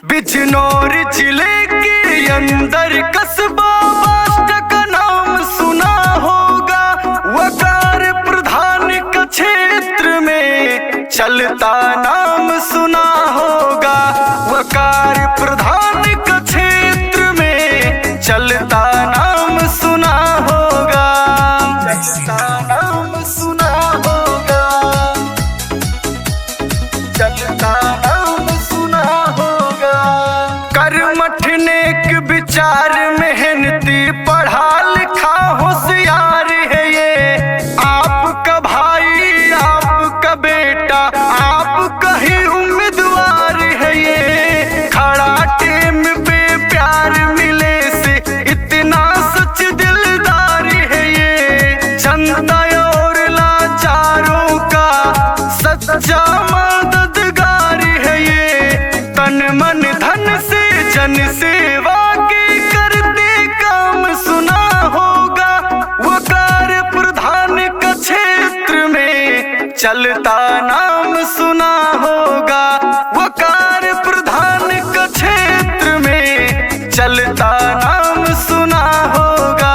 बिजनौर जिले के अंदर कस्बा बास्टा का नाम सुना होगा। वकार प्रधान का क्षेत्र में चलता नाम सुना होगा। वकार प्रधान का क्षेत्र में चलता नाम सुना होगा। चलता नाम सुना होगा। चलता नाम सुना होगा। कर्मठ नेक विचार मेहनती पढ़ा लिखा होशियार है ये। आपका भाई आपका बेटा आपका ही उम्मीदवार है ये। खड़ा टीम पे प्यार मिले से इतना सच दिलदार है ये। जनता और लाचारों का सच्चा मददगार है ये। तन मन धन से जन सेवा के करते काम सुना होगा। वकार प्रधान का क्षेत्र में चलता नाम सुना होगा। वकार प्रधान का क्षेत्र में चलता नाम सुना होगा।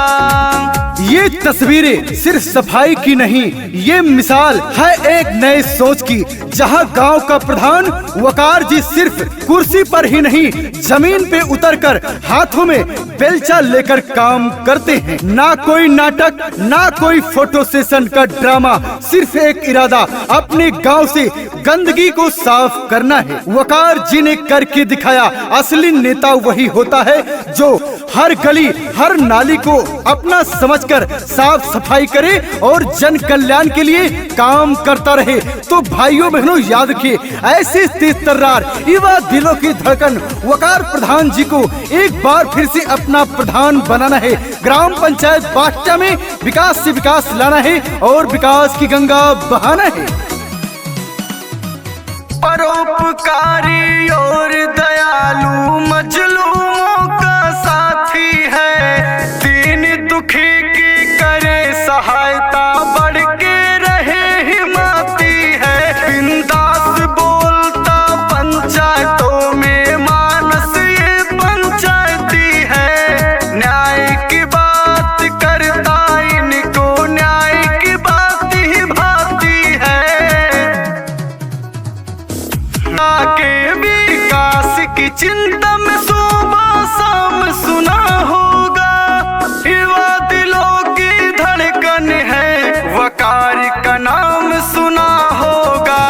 ये तस्वीरें सिर्फ सफाई की नहीं, ये मिसाल है एक नए सोच की, जहां गांव का प्रधान वकार जी सिर्फ कुर्सी पर ही नहीं, जमीन पे उतरकर हाथों में बेलचा लेकर काम करते हैं। ना कोई नाटक, ना कोई फोटो सेशन का ड्रामा, सिर्फ एक इरादा, अपने गांव से गंदगी को साफ करना है। वकार जी ने करके दिखाया। असली नेता वही होता है जो हर गली हर नाली को अपना समझकर साफ सफाई करे और जन कल्याण के लिए काम करता रहे। तो भाइयों बहनों याद रखिए, ऐसे तेज तर्रार युवा दिलों की धड़कन वकार प्रधान जी को एक बार फिर से अपना प्रधान बनाना है। ग्राम पंचायत बास्टा में विकास से विकास लाना है और विकास की गंगा बहाना है। परोपकारी और दयालु मजलूमों का साथी है। दीन दुखी की करे सहायता, बढ़ के रहे हिम्मती है। बिंदास बोलता पंचायतों में मानस ये पंचायती है। न्याय की बात करता इनको न्याय की बात ही भाती है। के विकास की चिंता में सुबह शाम सुना होगा। युवा दिलों की धड़कन है, वकार का नाम सुना होगा।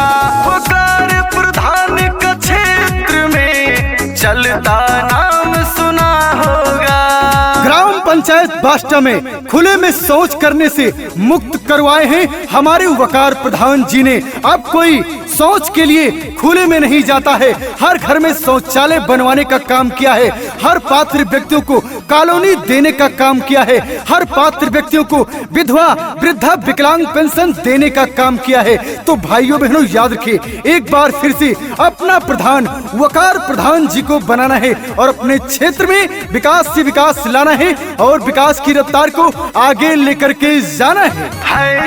वकार प्रधान का क्षेत्र में चलता नाम सुना होगा। ग्राम पंचायत बास्टा में खुले में शौच करने से मुक्त करवाए हैं हमारे वकार प्रधान जी ने। अब कोई शौच के लिए खुले में नहीं जाता है। हर घर में शौचालय बनवाने का काम किया है। हर पात्र व्यक्तियों को कॉलोनी देने का काम किया है। हर पात्र व्यक्तियों को विधवा वृद्धा विकलांग पेंशन देने का काम किया है। तो भाइयों बहनों याद रखिए, एक बार फिर से अपना प्रधान वकार प्रधान जी को बनाना है और अपने क्षेत्र में विकास से विकास लाना है और विकास की रफ्तार को आगे लेकर के जाना है।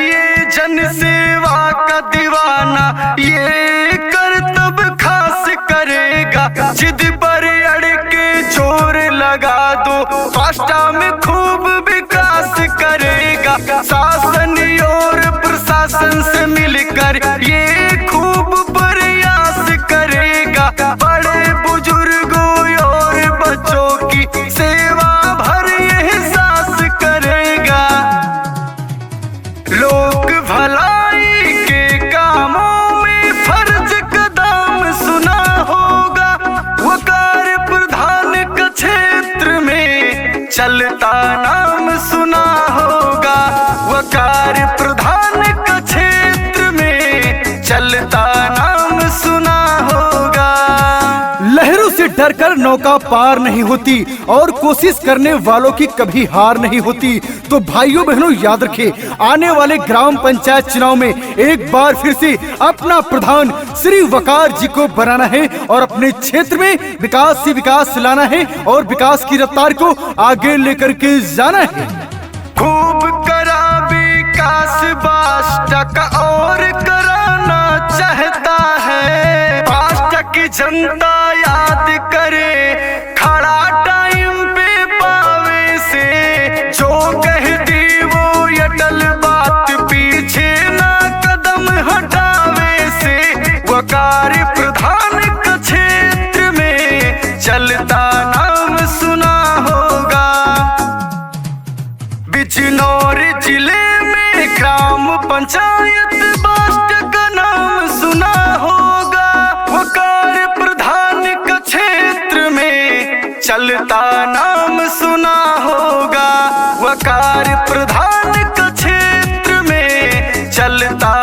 ये जन सेवा का दीवाना, ये करतब खास करेगा। जिद पर अड़ के जोर लगा दो, बास्टा में खूब विकास करेगा। शासन और प्रशासन से मिलकर ये खूब प्रयास करेगा। बड़े बुजुर्गों और बच्चों की सेवा भर एहसास करेगा। लोक भलाई के कामों में फर्ज कदम सुना होगा। वकार प्रधान का क्षेत्र में चलता नाम सुना होगा। वकार प्रधान का क्षेत्र में चलता नाम सुना होगा। लहरों से डरकर नौका पार नहीं होती और कोशिश करने वालों की कभी हार नहीं होती। तो भाइयों बहनों याद रखें, आने वाले ग्राम पंचायत चुनाव में एक बार फिर से अपना प्रधान श्री वकार जी को बनाना है और अपने क्षेत्र में विकास से विकास लाना है और विकास की रफ्तार को आगे लेकर के जाना है। खूब करा विकास बास्टा का और कराना चाहता है। बास्टा की जनता याद कर वकार प्रधान का क्षेत्र में चलता नाम सुना होगा। बिजनौर जिले में ग्राम पंचायत बास्ट का नाम सुना होगा। वकार प्रधान का क्षेत्र में चलता नाम सुना होगा। वकार प्रधान का क्षेत्र में चलता